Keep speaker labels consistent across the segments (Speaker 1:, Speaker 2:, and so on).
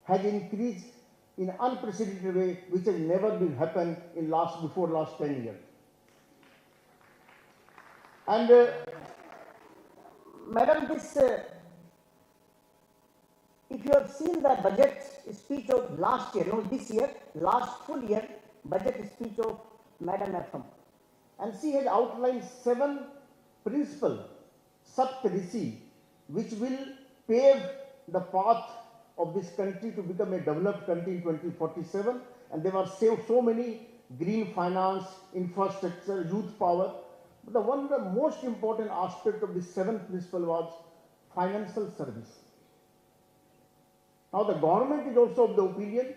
Speaker 1: has increased in unprecedented way, which has never been happened in before last 10 years. And Madam, if you have seen the budget speech of last year, no, this year, last full year budget speech of Madam FM, and she has outlined 7 principles, Saptarishi, which will pave the path of this country to become a developed country in 2047. And there were so many: green finance, infrastructure, youth power. But one of the most important aspects of this 7th principle was financial service. Now the government is also of the opinion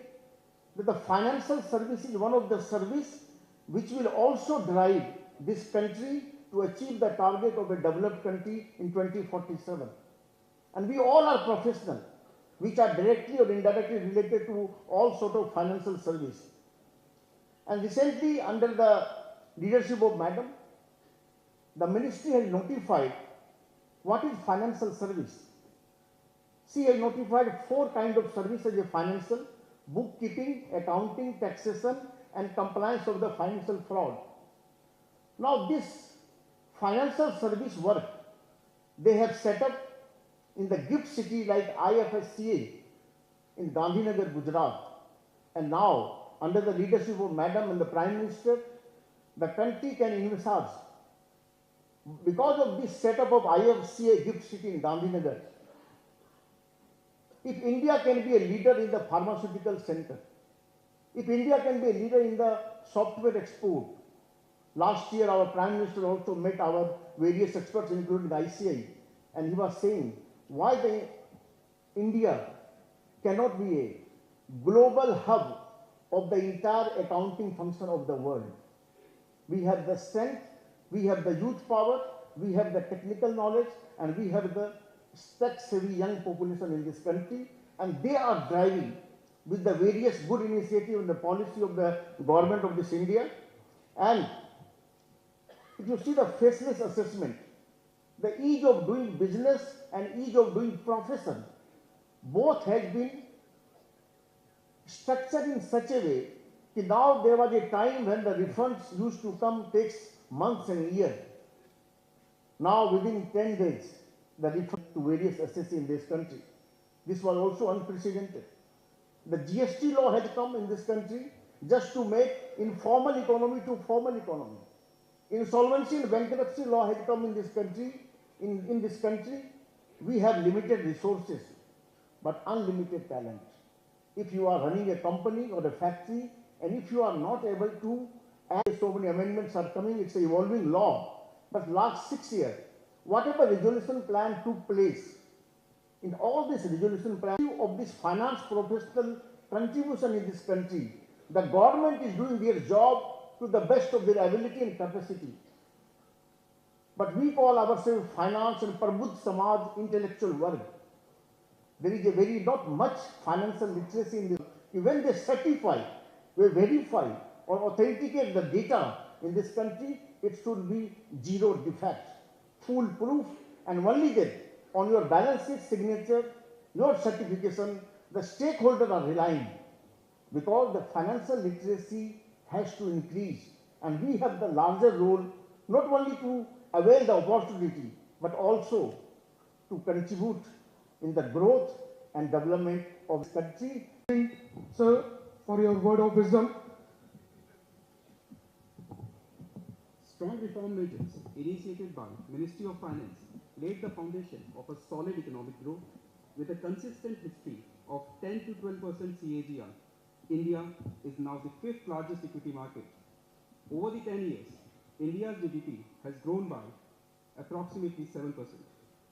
Speaker 1: that the financial service is one of the services which will also drive this country to achieve the target of a developed country in 2047. And we all are professionals, which are directly or indirectly related to all sort of financial service. And recently, under the leadership of Madam, the ministry has notified what is financial service. She has notified 4 kinds of service as a financial: bookkeeping, accounting, taxation, and compliance of the financial fraud. Now this financial service work they have set up in the gift city like IFSCA in Gandhinagar, Gujarat. And now, under the leadership of Madam and the Prime Minister, the country can envisage, because of this setup of IFSCA gift city in Gandhinagar, if India can be a leader in the pharmaceutical center, if India can be a leader in the software export. Last year, our Prime Minister also met our various experts, including the ICI, and he was saying why India cannot be a global hub of the entire accounting function of the world. We have the strength, we have the youth power, we have the technical knowledge, and we have the tech-savvy young population in this country, and they are driving with the various good initiatives and the policy of the government of this India. And if you see the faceless assessment, the ease of doing business and ease of doing profession, both has been structured in such a way that now there was a time when the refunds used to come, takes months and years. Now within 10 days, the refund to various assets in this country. This was also unprecedented. The GST law has come in this country just to make informal economy to formal economy. Insolvency and bankruptcy law has come in this country. In this country, we have limited resources, but unlimited talent. If you are running a company or a factory, and if you are not able to, as so many amendments are coming, it's an evolving law. But last 6 years, whatever resolution plan took place, in all this resolution plan of this finance professional contribution in this country, the government is doing their job to the best of their ability and capacity. But we call ourselves finance and Prabudh Samaj intellectual world. There is a very not much financial literacy in this. When they certify, they verify or authenticate the data in this country, it should be zero defect, foolproof, and only then on your balance sheet signature, your certification, the stakeholders are relying, because the financial literacy has to increase, and we have the larger role not only to avail the opportunity but also to contribute in the growth and development of the country.
Speaker 2: Sir, for your word of wisdom.
Speaker 3: Strong reform measures initiated by Ministry of Finance laid the foundation of a solid economic growth with a consistent history of 10 to 12% CAGR. India is now the 5th largest equity market. Over the 10 years, India's GDP has grown by approximately 7%.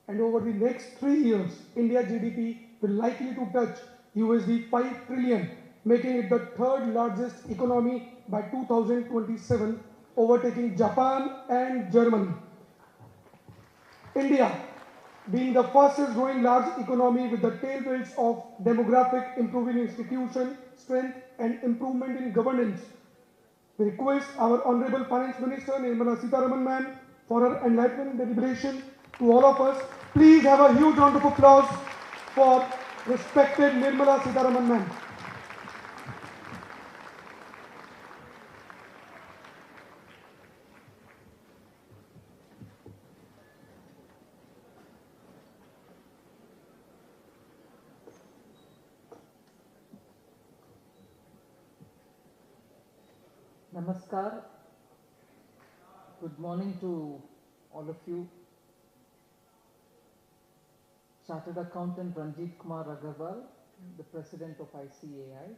Speaker 2: And over the next 3 years, India's GDP will likely to touch USD 5 trillion, making it the 3rd largest economy by 2027, overtaking Japan and Germany. India, being the fastest growing large economy with the tailwinds of demographic, improving institution strength and improvement in governance, we request our Honorable Finance Minister Nirmla Sitaraaman ma'am for her enlightening deliberation to all of us. Please have a huge round of applause for Respected Nirmla Sitaraaman ma'am.
Speaker 4: Namaskar. Good morning to all of you. Chartered Accountant Ranjit Kumar Agarwal, the President of ICAI.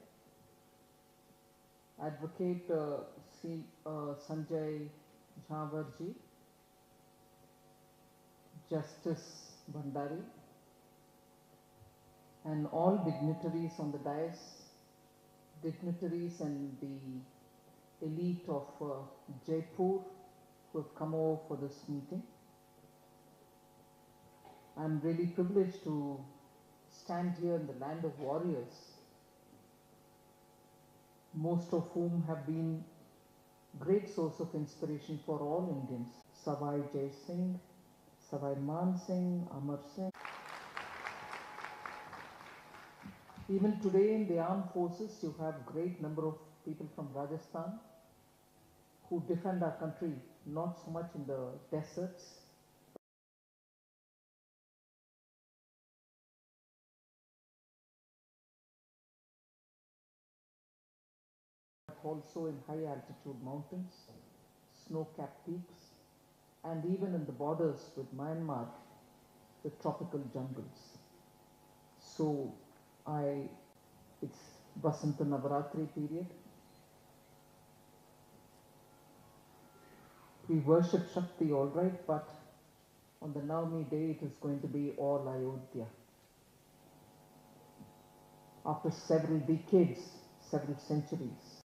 Speaker 4: Advocate Sanjay Jhawarji. Justice Bhandari. And all dignitaries on the dais, dignitaries and the elite of Jaipur who have come over for this meeting. I'm really privileged to stand here in the land of warriors, most of whom have been great source of inspiration for all Indians. Savai Jai Singh, Savai Man Singh, Amar Singh. Even today in the armed forces, you have great number of people from Rajasthan who defend our country, not so much in the deserts, but also in high altitude mountains, snow-capped peaks, and even in the borders with Myanmar, the tropical jungles. So it's Vasanta Navaratri period. We worship Shakti, all right, but on the Navami day, it is going to be all Ayodhya. After several decades, several centuries,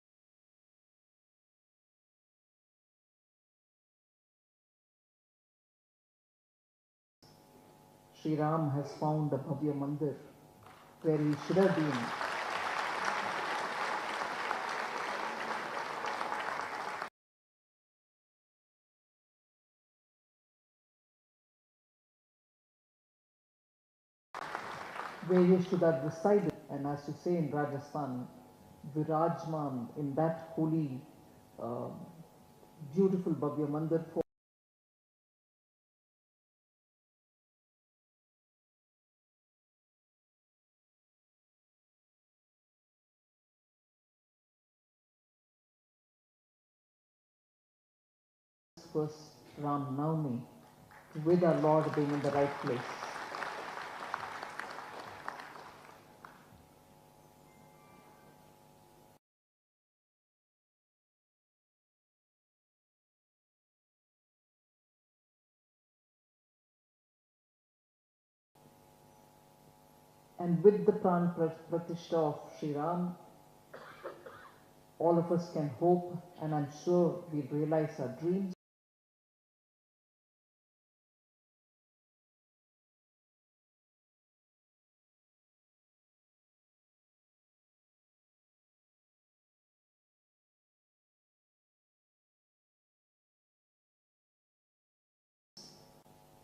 Speaker 4: Sri Ram has found a Bhavya Mandir where he should have been. Where he should have resided, and as you say in Rajasthan, Virajman, in that holy, beautiful Bhavya Mandir for first Ram Navami, with our Lord being in the right place. And with the Pran Pratishtha of Sri Ram, all of us can hope, and I'm sure we'll realize our dreams.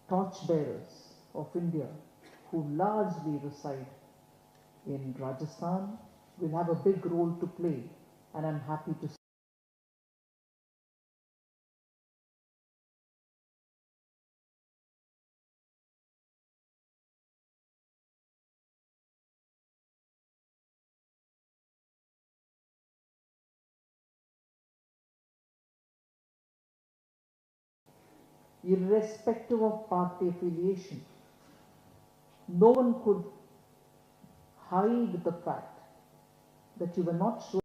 Speaker 4: Torchbearers of India who largely reside in Rajasthan will have a big role to play, and I'm happy to irrespective of party affiliation. No one could hide the fact that you were not sure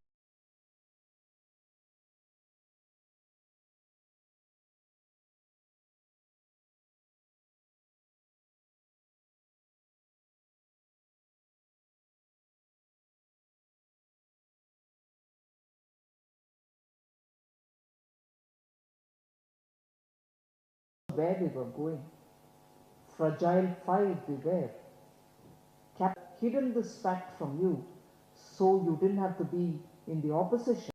Speaker 4: where we were going. Fragile five we were. Kept hidden this fact from you, so you didn't have to be in the opposition.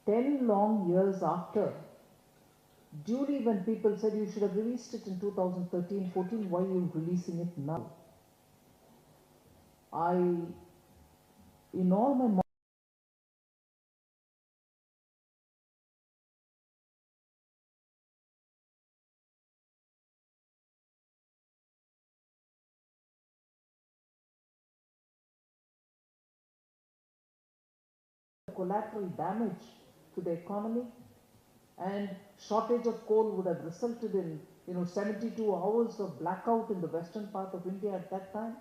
Speaker 4: 10 long years after, duly when people said you should have released it in 2013-14, why are you releasing it now? In all my collateral damage to the economy, and shortage of coal would have resulted in 72 hours of blackout in the western part of India at that time,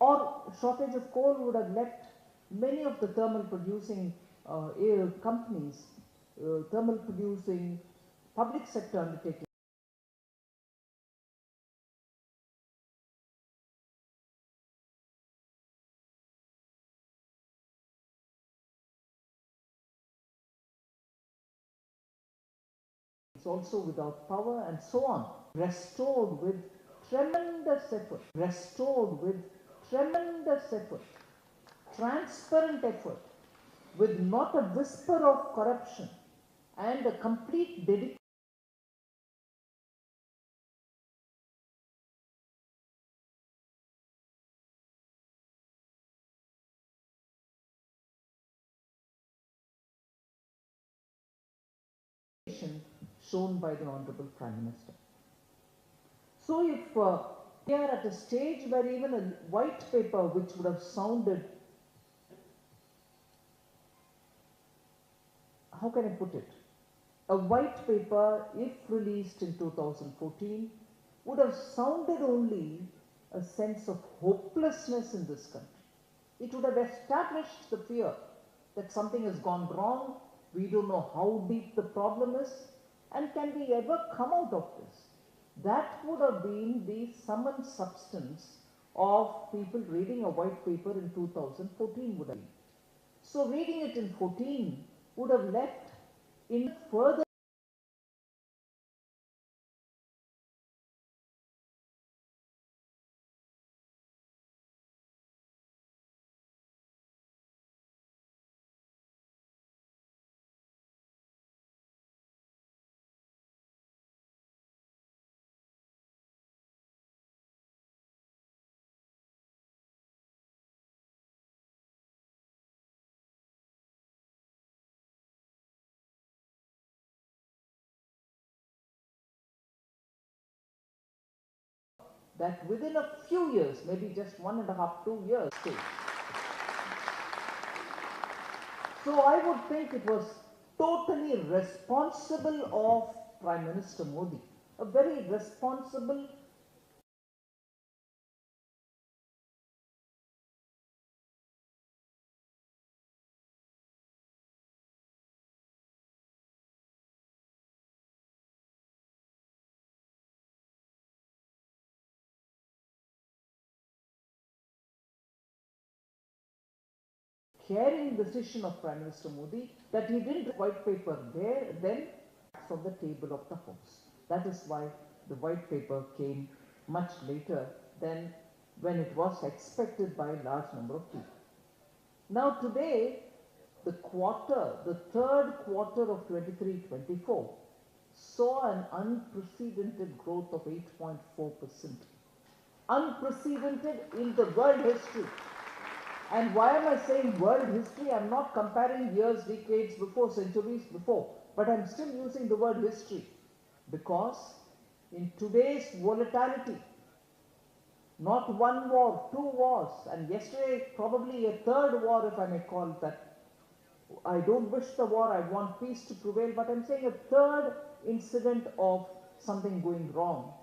Speaker 4: or shortage of coal would have left many of the thermal producing companies, thermal producing public sector undertakings also without power and so on, restored with tremendous effort, transparent effort, with not a whisper of corruption and a complete dedication shown by the Honorable Prime Minister. So if we are at a stage where even a white paper which would have sounded, how can I put it? A white paper, if released in 2014, would have sounded only a sense of hopelessness in this country. It would have established the fear that something has gone wrong, we don't know how deep the problem is, and can we ever come out of this? That would have been the sum and substance of people reading a white paper in 2014 would have been. So reading it in 14 would have left in further that within a few years, maybe just 1.5, 2 years too. So I would think it was totally responsible of Prime Minister Modi, a very responsible caring decision of Prime Minister Modi that he didn't white paper there then from the table of the House. That is why the white paper came much later than when it was expected by a large number of people. Now today, the third quarter of 23-24 saw an unprecedented growth of 8.4%. Unprecedented in the world history. And why am I saying world history? I'm not comparing years, decades before, centuries before, but I'm still using the word history because in today's volatility, not one war, 2 wars, and yesterday probably a third war, if I may call it that. I don't wish the war, I want peace to prevail, but I'm saying a third incident of something going wrong.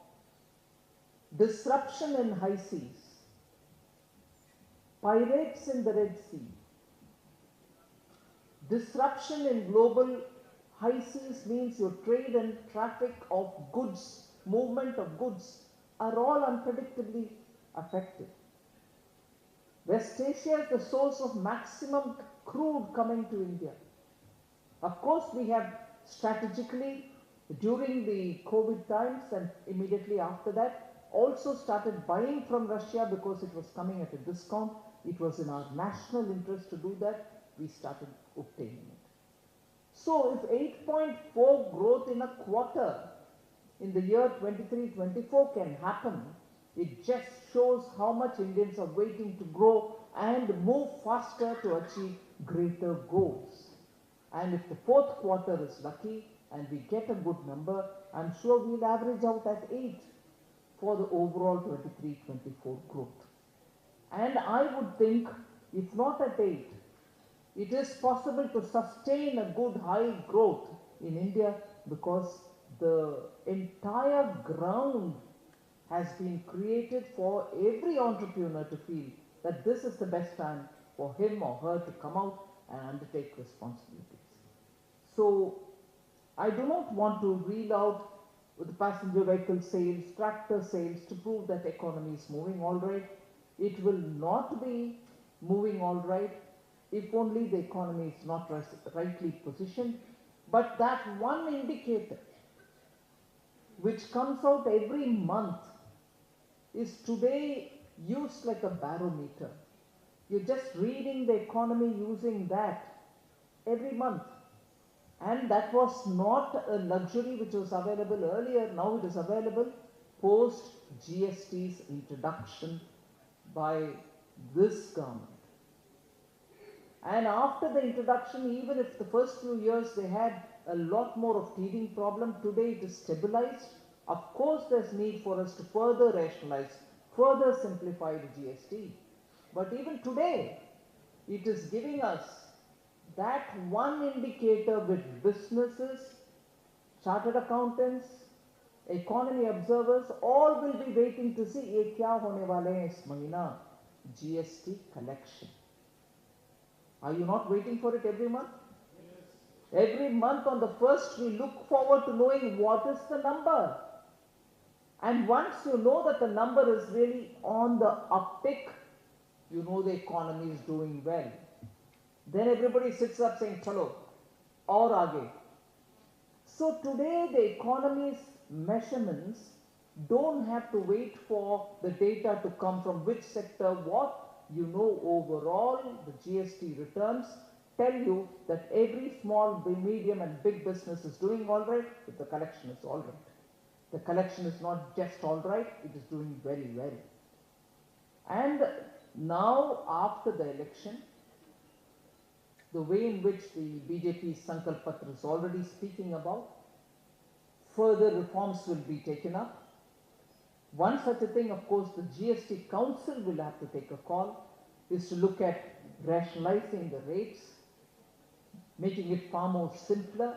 Speaker 4: Disruption in high seas, pirates in the Red Sea, disruption in global high seas means your trade and traffic of goods, movement of goods are all unpredictably affected. West Asia is the source of maximum crude coming to India. Of course, we have strategically during the COVID times and immediately after that also started buying from Russia because it was coming at a discount. It was in our national interest to do that. We started obtaining it. So if 8.4 growth in a quarter in the year 23-24 can happen, it just shows how much Indians are waiting to grow and move faster to achieve greater goals. And if the fourth quarter is lucky and we get a good number, I'm sure we'll average out at 8 for the overall 23-24 growth. And I would think, if not at 8, it is possible to sustain a good high growth in India because the entire ground has been created for every entrepreneur to feel that this is the best time for him or her to come out and undertake responsibilities. So I do not want to reel out with the passenger vehicle sales, tractor sales to prove that economy is moving all right. It will not be moving all right if only the economy is not rightly positioned. But that one indicator which comes out every month is today used like a barometer. You're just reading the economy using that every month. And that was not a luxury which was available earlier. Now it is available post GST's introduction by this government. And after the introduction, even if the first few years they had a lot more of teething problem, today it is stabilized. Of course, there's need for us to further rationalize, further simplify the GST. But even today, it is giving us that one indicator with businesses, chartered accountants, economy observers, all will be waiting to see ye kya hone wale hai is mahina, GST collection. Are you not waiting for it every month? Yes. Every month on the first, we look forward to knowing what is the number. And once you know that the number is really on the uptick, you know the economy is doing well. Then everybody sits up saying, chalo, aur aage. So today the economy's measurements don't have to wait for the data to come from which sector, what. You know, overall, the GST returns tell you that every small, medium and big business is doing all right if the collection is all right. The collection is not just all right, it is doing very well. And now, after the election, the way in which the BJP Sankalp Patra is already speaking about, further reforms will be taken up. One such a thing, of course, the GST Council will have to take a call, is to look at rationalizing the rates, making it far more simpler,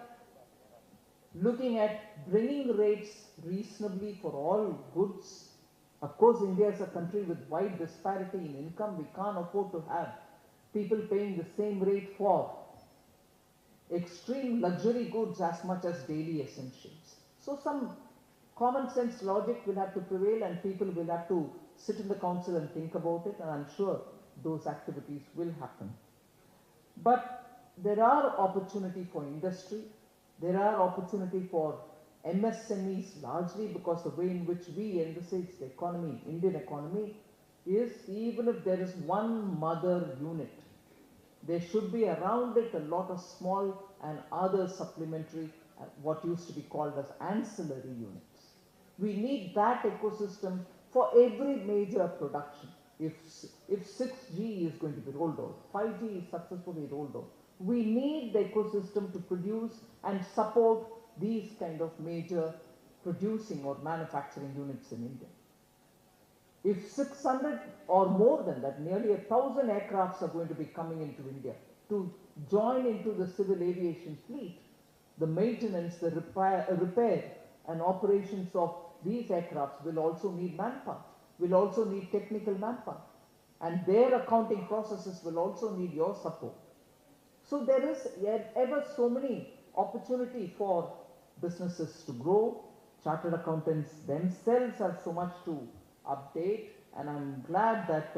Speaker 4: looking at bringing rates reasonably for all goods. Of course, India is a country with wide disparity in income. We can't afford to have people paying the same rate for extreme luxury goods as much as daily essentials. So some common sense logic will have to prevail and people will have to sit in the council and think about it, and I'm sure those activities will happen. But there are opportunity for industry, there are opportunity for MSMEs largely because the way in which we envisage the economy, Indian economy, is even if there is one mother unit, there should be around it a lot of small and other supplementary, what used to be called as ancillary units. We need that ecosystem for every major production. If 6G is going to be rolled out, 5G is successfully rolled out, we need the ecosystem to produce and support these kind of major producing or manufacturing units in India. If 600 or more than that, nearly 1,000 aircrafts are going to be coming into India to join into the civil aviation fleet, the maintenance, the repair and operations of these aircrafts will also need manpower, will also need technical manpower, and their accounting processes will also need your support. So there is ever so many opportunity for businesses to grow. Chartered accountants themselves have so much to update, and I'm glad that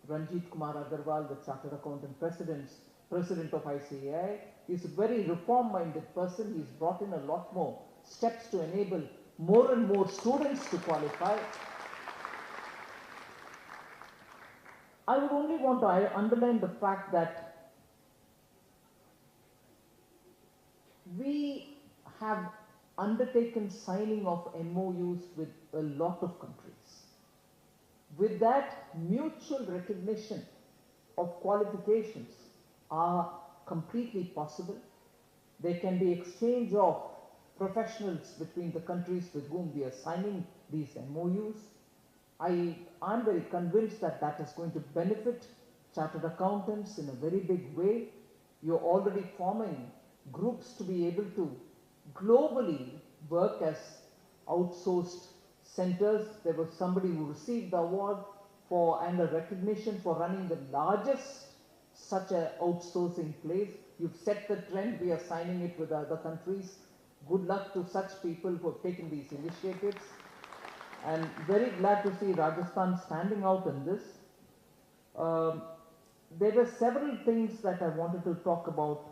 Speaker 4: Ranjit Kumar Agarwal, the Chartered Accountant President of ICAI, is a very reform-minded person. He's brought in a lot more steps to enable more and more students to qualify. I would only want to underline the fact that have undertaken signing of MOUs with a lot of countries. With that, mutual recognition of qualifications are completely possible. There can be exchange of professionals between the countries with whom we are signing these MOUs. I'm very convinced that that is going to benefit chartered accountants in a very big way. You're already forming groups to be able to globally work as outsourced centers. There was somebody who received the award for and a recognition for running the largest such a outsourcing place. You've set the trend. We are signing it with other countries. Good luck to such people who have taken these initiatives. And very glad to see Rajasthan standing out in this. There were several things that I wanted to talk about.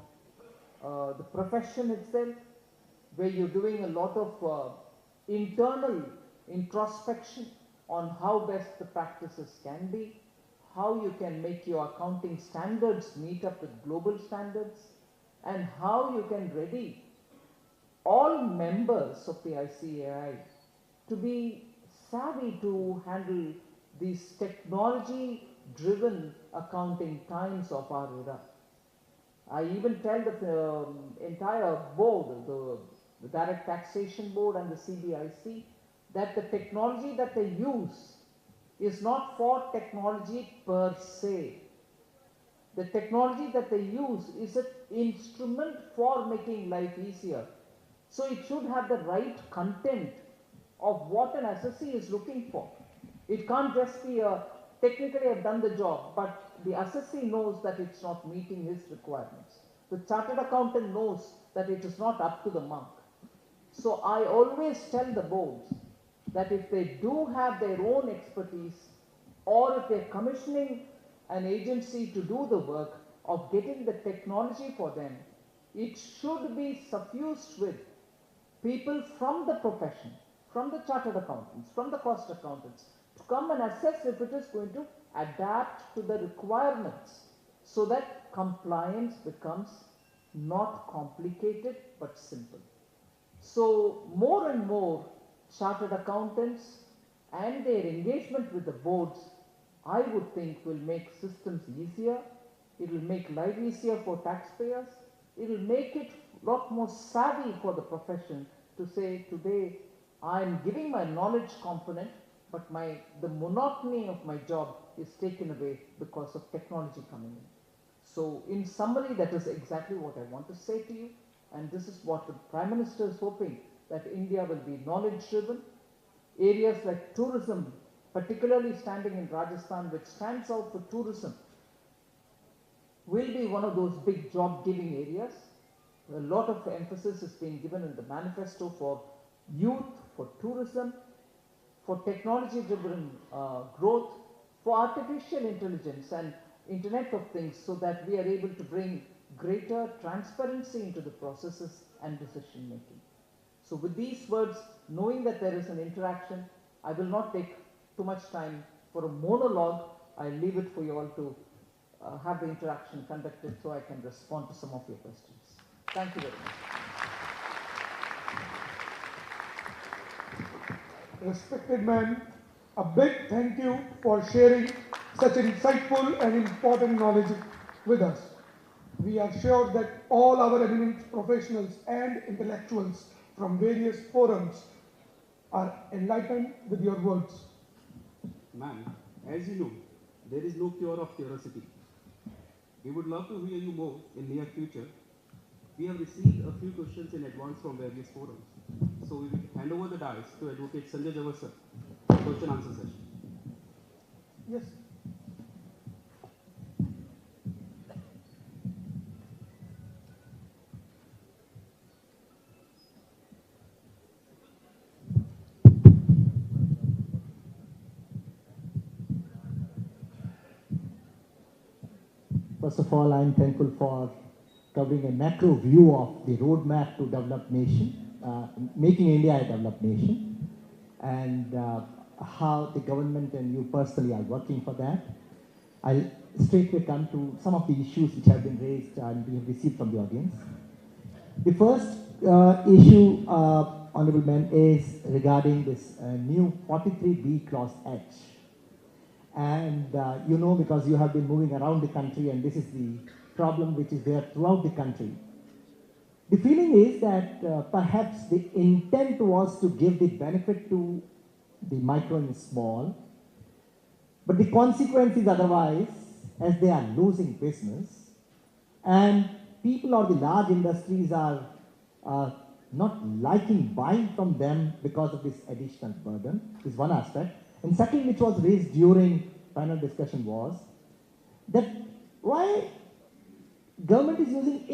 Speaker 4: The profession itself, where you're doing a lot of internal introspection on how best the practices can be, how you can make your accounting standards meet up with global standards, and how you can ready all members of the ICAI to be savvy to handle these technology-driven accounting times of our era. I even tell the entire board, the Direct Taxation Board and the CBIC, that the technology that they use is not for technology per se. The technology that they use is an instrument for making life easier. So it should have the right content of what an assessee is looking for. It can't just be a, technically I've done the job, but the assessee knows that it's not meeting his requirements. The chartered accountant knows that it is not up to the mark. So I always tell the boards that if they do have their own expertise, or if they're commissioning an agency to do the work of getting the technology for them, it should be suffused with people from the profession, from the chartered accountants, from the cost accountants, to come and assess if it is going to adapt to the requirements, so that compliance becomes not complicated but simple. So more and more chartered accountants and their engagement with the boards, I would think, will make systems easier. It will make life easier for taxpayers. It will make it a lot more savvy for the profession to say, today I'm giving my knowledge component, but the monotony of my job is taken away because of technology coming in. So in summary, that is exactly what I want to say to you. And this is what the Prime Minister is hoping, that India will be knowledge driven. Areas like tourism, particularly standing in Rajasthan, which stands out for tourism, will be one of those big job giving areas. A lot of emphasis is being given in the manifesto for youth, for tourism, for technology driven growth, for artificial intelligence and Internet of Things, so that we are able to bring greater transparency into the processes and decision making. So with these words, knowing that there is an interaction, I will not take too much time for a monologue. I leave it for you all to have the interaction conducted so I can respond to some of your questions. Thank you very much.
Speaker 2: Respected ma'am, a big thank you for sharing such insightful and important knowledge with us. We are sure that all our eminent professionals and intellectuals from various forums are enlightened with your words.
Speaker 3: Ma'am, as you know, there is no cure of curiosity. We would love to hear you more in near future. We have received a few questions in advance from various forums. So we will hand over the dais to Advocate Sanjay Jawar sir for question answer session.
Speaker 2: Yes.
Speaker 5: First of all, I am thankful for covering a macro view of the roadmap to developed nation, making India a developed nation, and how the government and you personally are working for that. I'll straightway come to some of the issues which have been raised and we have received from the audience. The first issue, Honorable Men, is regarding this new 43B clause H. And you know, because you have been moving around the country, and this is the problem which is there throughout the country. The feeling is that perhaps the intent was to give the benefit to the micro and small, but the consequence is otherwise, as they are losing business, and people or the large industries are not liking buying from them because of this additional burden, is one aspect. And second, which was raised during panel discussion, was that why government is using